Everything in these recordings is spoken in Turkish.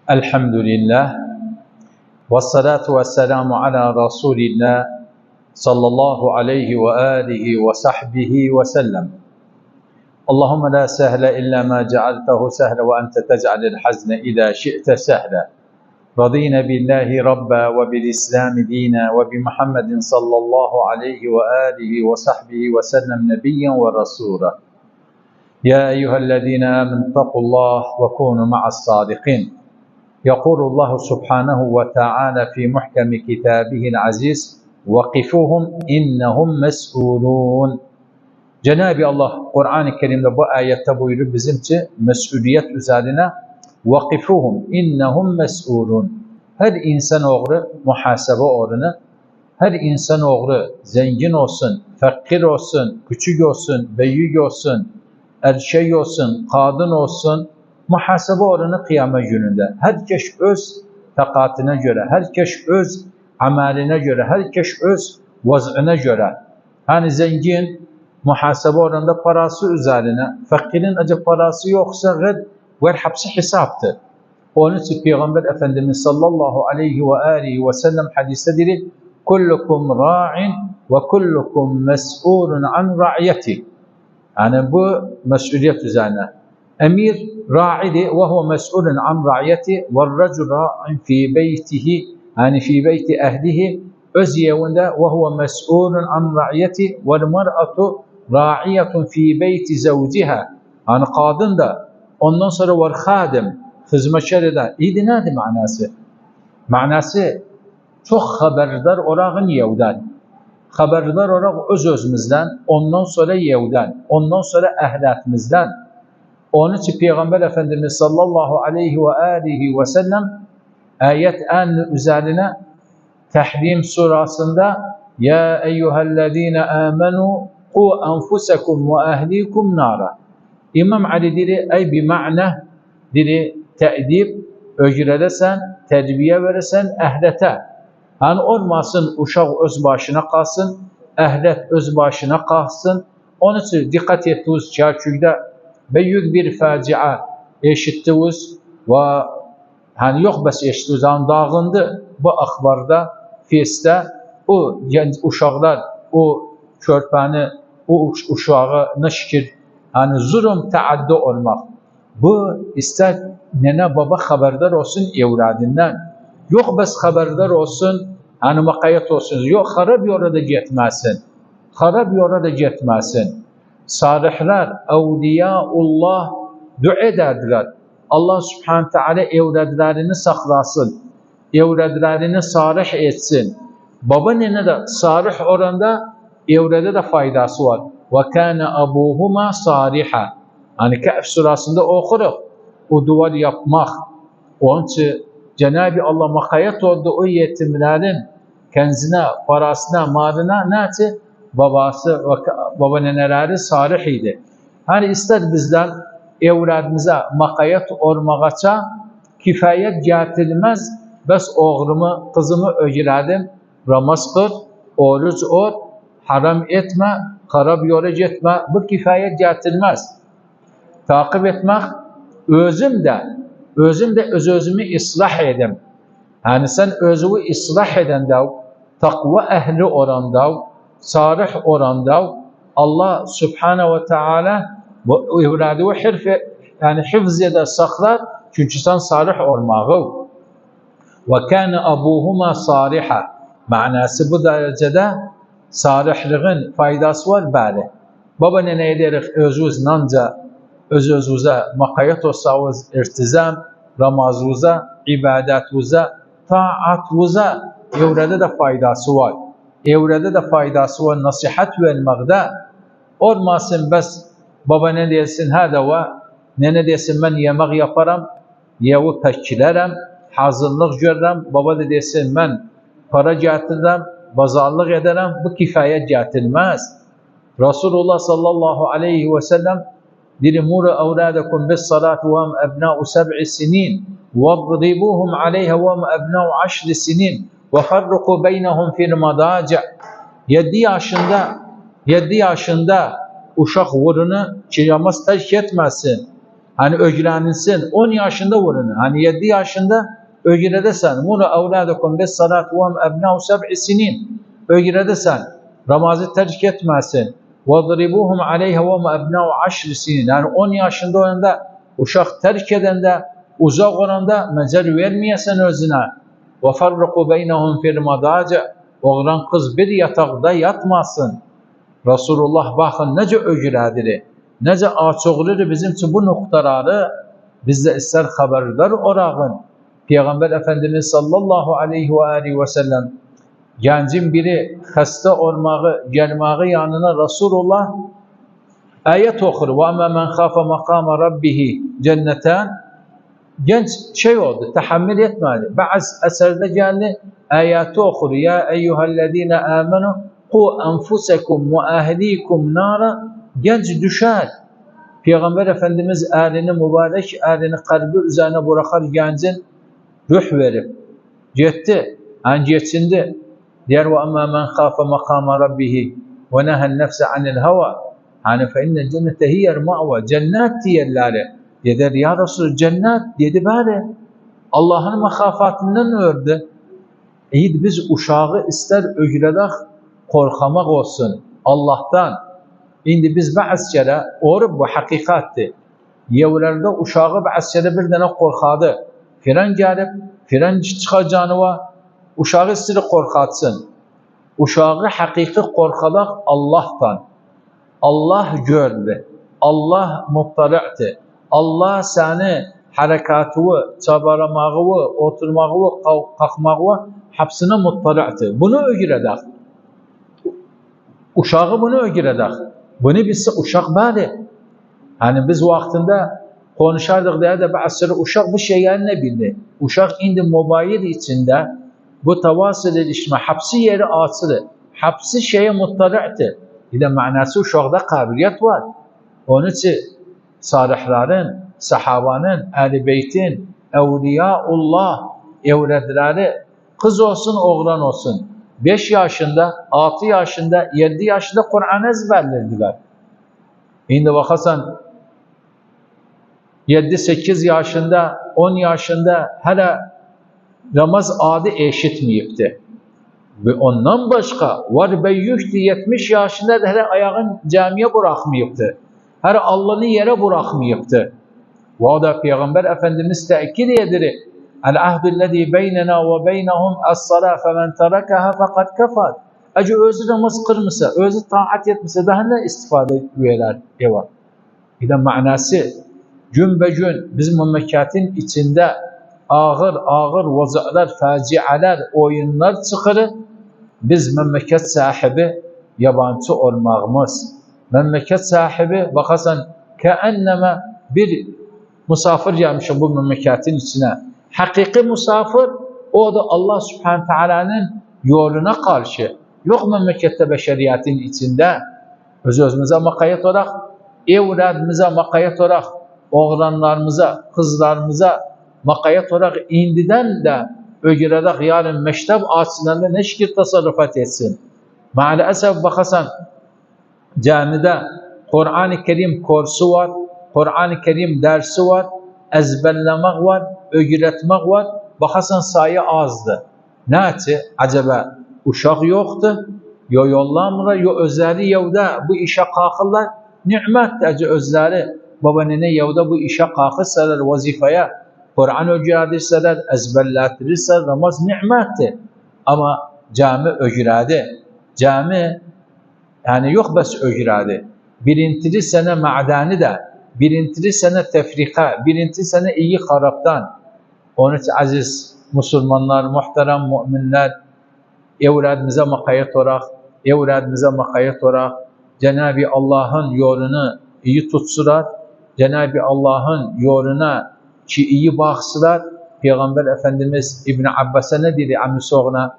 Elhamdülillah ve salatu ve selamu ala Resulillah sallallahu aleyhi ve alihi ve sahbihi ve sellem. Allahümme la sehle illa ma cealtehu sehle ve ente tec'alil hazne idâ şi'te sehle. Radîne billahi rabba ve bil islami dîne ve bi Muhammedin sallallahu aleyhi ve alihi ve sahbihi ve sellem nebiyyen ve rasûla. Ya eyyühellezîne âmen takullah ve kûnû ma'as sâdikîn. يقول الله سبحانه وتعالى في محكم كتابه العزيز وقفوهم إنهم مسؤولون. Cenab-ı Allah Kur'an-ı Kerim'de bu ayette buyuruyor bizimce mesuliyet üzerine vakifuhum innahum mesulun. Her insanoğlu muhasebe oranı, her insanoğlu zengin olsun, fakir olsun, küçük olsun, büyük olsun, erkek olsun, kadın olsun, muhasebe oranı kıyamet gününde. Herkes öz takatine göre, herkes öz ameline göre, herkes öz vaz'ına göre. Hani zengin muhasebe oranında parası üzerine, fakirin acı parası yoksa ver hapsi hesaptır. Onun için Peygamber Efendimiz sallallahu aleyhi ve aleyhi ve sellem hadiste dedi: "Kullukum ra'in ve kullukum mes'ulun an ra'yeti." Yani bu mesuliyet üzerine. Emir ra'idi ve huve mes'ulun an ra'yeti ve racul ra'in fi beytihi, yani fi beyti ehlihi, öz evinde ve huve mes'ulun an ra'yeti vel mar'atu ra'iyetun fi beyti zavciha. Yani kadın da ondan sonra var hadim, hizmetkar eder. İyiydi neydi manası? Manası çok haberdar orağın yevden. Haberdar oraq öz-özümüzden, ondan sonra yevden, ondan sonra ehliyetimizden. Onun için Peygamber Efendimiz sallallahu aleyhi ve aleyhi ve sellem ayet-en üzerine Tahrim surasında Ya eyyühellezine amenu qu enfusekum ve ehlikum nara. İmam Ali dedi ey bir ma'na dedi te'dib öcredesen, terbiye verirsen ehlete. Yani olmasın uşaq öz başına kalsın, ehlet öz başına kalsın. Onun için dikkat ettiğiniz çarşıda büyük bir facia eşittiniz ve hani yok bes eşittiniz, yani dağındı bu akhbarda, feste o genç uşaqlar, o körpəni, o uşağı ne şükür, hani zulüm taaddi olmak. Bu ister nene baba haberdar olsun evladından. Yok bes haberdar olsun, hani makayet olsun. Yok harap yola da gitmesin. Harap yola da gitmesin. Salihler, evliyaullah dua ederdiler. Allah subhanahu teala evladlarını saklasın. Evladlarını salih etsin. Baba nene de salih oranda evlada da faydası var. Ve kana abuhuma saliha. Hani Kehf surasında okuruz. O duvar yapmak. Onun için Cenab-ı Allah makayet oldu o yetimlerin kenzine, parasına, malına neyse babası ve babaanneleri salih idi. Hani ister bizden evladımıza makayet olmağaça kifayet getirilmez. Bes oğlumu, kızımı öğredim. Ramaz kıl, oruç ol, haram etme, harap yola gitme. Bu kifayet getirilmez. Takip etmek, özüm de öz-özümü ıslah edim. Yani sen özünü ıslah edende, takva ehli oranda, salih oranda, Allah Subhanahu ve Teala bu evladı yani hifz eder, saklar, çünkü sen salih olmağı. Ve kana abuhuma saliha. Manası bu derecede salihliğin faydası var böyle. Baba ne ederek özünüzle öz-özünüze makayet olsanız irtizam, ramazınıza, ibadetinize, taatınıza evrede de faydası var. Evrede de faydası var. Nasihat vermekte olmasın bes baba ne desin hada ve ne desin ben yemek yaparım, yevi pekçilerim, hazırlık görürüm, baba da desin ben para getiririm, pazarlık ederim. Bu kifayet getirilmez. Resulullah sallallahu aleyhi ve sellem dedi muru evladakum bis salati ve hum ebna'u 7 sinin vadribuhum aleyha ve hum ebna'u 10 sinin ve farruku beynehum fil madaci. 7 yaşında uşaq vurunu ki namaz terk etmesin. Hani öğrenilsin. 10 yaşında vurun. Hani 7 yaşında öğrenirsen. Muru evladukum bis salat ve ebna'u 7 sinin. Öğrenirsen. Namazı terk etmesin. وَضْرِبُوهُمْ عَلَيْهَا وَمَا أَبْنَاءُ 10 sinin. Yani 10 yaşında oyunda uşaq terk edende, uzak oranda mecal vermeyesen özüne. وَفَرِّقُوا بَيْنَهُمْ فِي الْمَضَاجِعِ. Oğlan kız bir yatakta yatmasın. Resulullah bakın nece öğredir, nece açıqlıdır bizim için bu noktaları bizde ister haberdar orağın. Peygamber Efendimiz sallallahu aleyhi ve aleyhi ve sellem gencin biri hasta olmağı, gelmeği yanına Resulullah ayet okur. وَاَمَا مَنْ خَافَ مَقَامَ رَبِّهِ cennetten. Genç şey oldu, tahammül etmedi. Bazı eserde geldi, ayeti okur. Ya eyyühellezine amenu qu enfusekum ve ahlikum nara. Genç düşer. Peygamber Efendimiz elini mübarek, elini kalbi üzerine bırakar gencin ruh verip. Gitti. Yani geçindi. Diğer ve amma men khafe makama rabbihi ve nehen nefse anil hava. Hani fe innel cennete hiyel ma'va. Cennet diyerleri. Dedi ya Resul cennet dedi bari. Allah'ın makafatından ördü. İyi biz uşağı ister öğredik korkamak olsun Allah'tan. Şimdi biz bazı kere bu hakikatti. Yevlerde uşağı bazı kere bir tane korkadı. Fren gelip fren çıkacağını ve uşağı ister korkatsın. Uşağı hakiki korkadak Allah'tan. Allah gördü. Allah muttali'ti. Allah seni harekatı, çabalamağı, oturmağı, kalkmağı hepsine muttali'ti. Bunu öğredik. Uşağı bunu öğredik. Bunu bilse uşak bari. Hani biz vaktinde konuşardık diye de bazı uşak bu şeyleri ne bildi? Uşak indi mobil içinde bu tavasıl ilişme hepsi yeri açılı. Hepsi şeye muttali'ti. Bir de manası uşakta kabiliyet var. Onun için salihlerin, sahabanın, ehl-i beytin, evliyaullah evredleri kız olsun, oğlan olsun. 5 yaşında, 6 yaşında, 7 yaşında Kur'an ezberlerdiler. Şimdi bakarsan 7-8 yaşında, 10 yaşında hala namaz adı eşitmeyipti. Ve ondan başka var beyyüktü 70 yaşında da hala ayağın camiye bırakmayıptı. Her Allah'ını yere bırakmayıptı. Ve da Peygamber Efendimiz tekid edir. El-ahdüllezî beynena ve beynehum es-salâ femen terekaha fekad kefar. Ece özü namaz kırmasa, özü taat etmese daha ne istifade üyeler var. Bir de manası gün be gün bizim memleketin içinde ağır vazılar, facialar, oyunlar çıkırı. Biz memleket sahibi yabancı olmağımız. Memleket sahibi bakarsan keenneme bir misafir gelmiş bu memleketin içine. Hakiki misafir o da Allah Subhanahu Teala'nın yoluna karşı. Yok memlekette beşeriyetin içinde. Özümüze makayet olarak, evladımıza makayet olarak, oğlanlarımıza, kızlarımıza makayet olarak indiden de öğrenerek yarın mektep açısından ne şekilde tasarrufat etsin. Maalesef bakarsan camide Kur'an-ı Kerim kursu var, Kur'an-ı Kerim dersi var, ezberlemek var, öğretmek var. Bakarsan sayı azdı. Ne etti? Acaba uşak yoktu, yo yollamırlar, yo özleri yavda bu işe kalkırlar. Nimet acı özleri babanene yavda bu işe kalkırsalar vazifeye, Kur'an öğretirseler, ezberlettirirseler, namaz nimetti. Ama cami öğredi. Cami yani yok bes öğredi. Birintili sene ma'dani de, birintili sene tefrika, birintili sene iyi haraptan. Onun için aziz Müslümanlar, muhterem müminler, evladımıza makayet olarak, Cenab-ı Allah'ın yolunu iyi tutsular, Cenab-ı Allah'ın yoluna ki iyi baksılar. Peygamber Efendimiz İbn Abbas'a ne dedi amisi oğluna?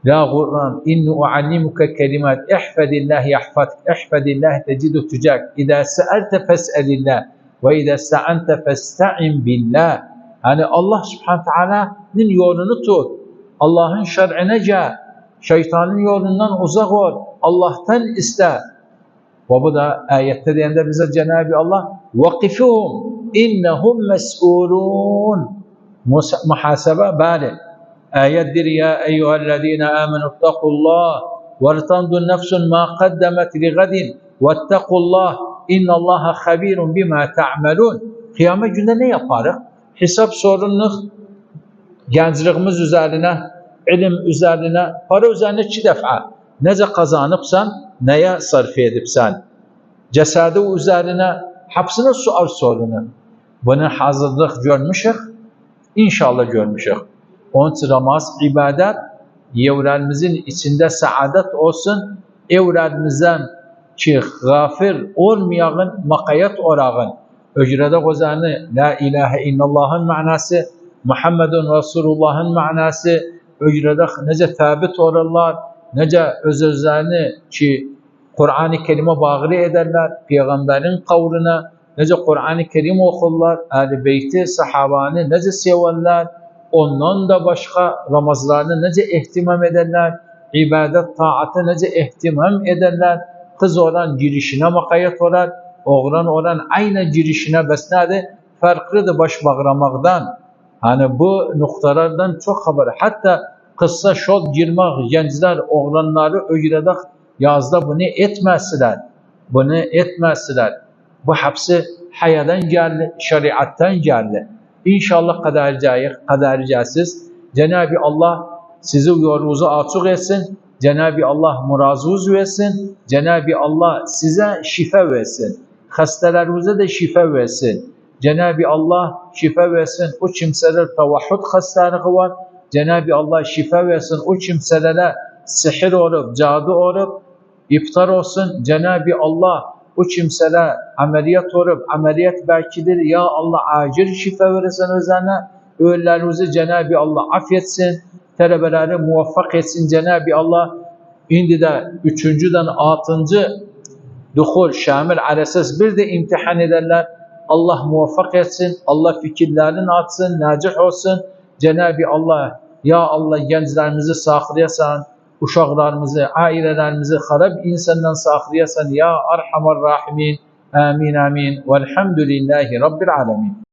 La gurran inni uallimuke kelimat ihfadillah yahfadk ihfadillah tecidu tücak İza se'elte fes'elillah ve iza sta'ante festa'in billah. Yani Allah Subhanahu Teala'nın yolunu tut. Allah'ın şer'ine gel. Şeytanın yolundan uzak ol. Allah'tan iste. Ve bu da ayette deyende bize Cenab-ı Allah وَقِفُهُمْ اِنَّهُمْ مَسْئُولُونَ muhasebe bari. Ayettir ya eyyühellezine amenu ittakullah ve litanzur nefsun ma kaddemet li gadin vettekullah innallaha habirun bima ta'melun. Kıyamet günde ne yaparız? Hesap sorumluluk gençliğimiz üzerine, ilim üzerine, para üzerine 2 defa. Nece kazanıpsan, neye sarf edipsen. Cesedi üzerine, hepsine sual sorunu. Bunu hazırlık görmüşük, İnşallah görmüşük. Onun için namaz, ibadet, evrenimizin içinde saadet olsun, evrenimizden ki gafir olmayağın, makayet orağın, öcrede gozanı, la ilahe illallah'ın manası, Muhammedun Resulullah'ın manası, öcrede nece tabit olurlar, nece özlerini ki Kur'an-ı Kerim'e bağlı ederler, Peygamberin kavrına, nece Kur'an-ı Kerim okurlar, Ehl-i Beyti, sahabanı nece severler, ondan da başka Ramazanlarını nece ihtimam ederler, ibadet, taatı nece ihtimam ederler, kız olan girişine makayet olar, oğlan olan aynı girişine besnadı, farklıdır baş bağlamaktan. Hani bu noktalardan çok haber. Hatta kısa şol girmek, gençler, oğlanları öğredik, yazda bunu etmezler. Bunu etmezler. Bu hepsi hayadan geldi, şeriattan geldi. İnşallah kadercayız. Cenab-ı Allah sizi yolunuzu açık etsin. Cenab-ı Allah murazuz versin. Cenab-ı Allah size şifa versin. Hastalarınıza da şifa versin. Cenab-ı Allah şifa versin. O kimseler tevahhud hastalığı var. Cenab-ı Allah şifa versin. O kimselere sihir olup, cadı olup, iftar olsun. Cenab-ı Allah o kimseler ameliyat olup, ameliyat belkidir. Ya Allah acil şifa verirsen üzerine. Ölülerimizi Cenab-ı Allah affetsin. Talebeleri muvaffak etsin Cenab-ı Allah. Şimdi de 3'den 6. duhul şamil alesiz bir de imtihan ederler. Allah muvaffak etsin. Allah fikirlerini atsın, nacih olsun. Cenab-ı Allah, ya Allah gençlerimizi saklayasan, uşaqlarımızı, ailelerimizi harap insandan saklayasan ya Erhamer Rahimin. Amin amin. Velhamdülillahi Rabbil alemin.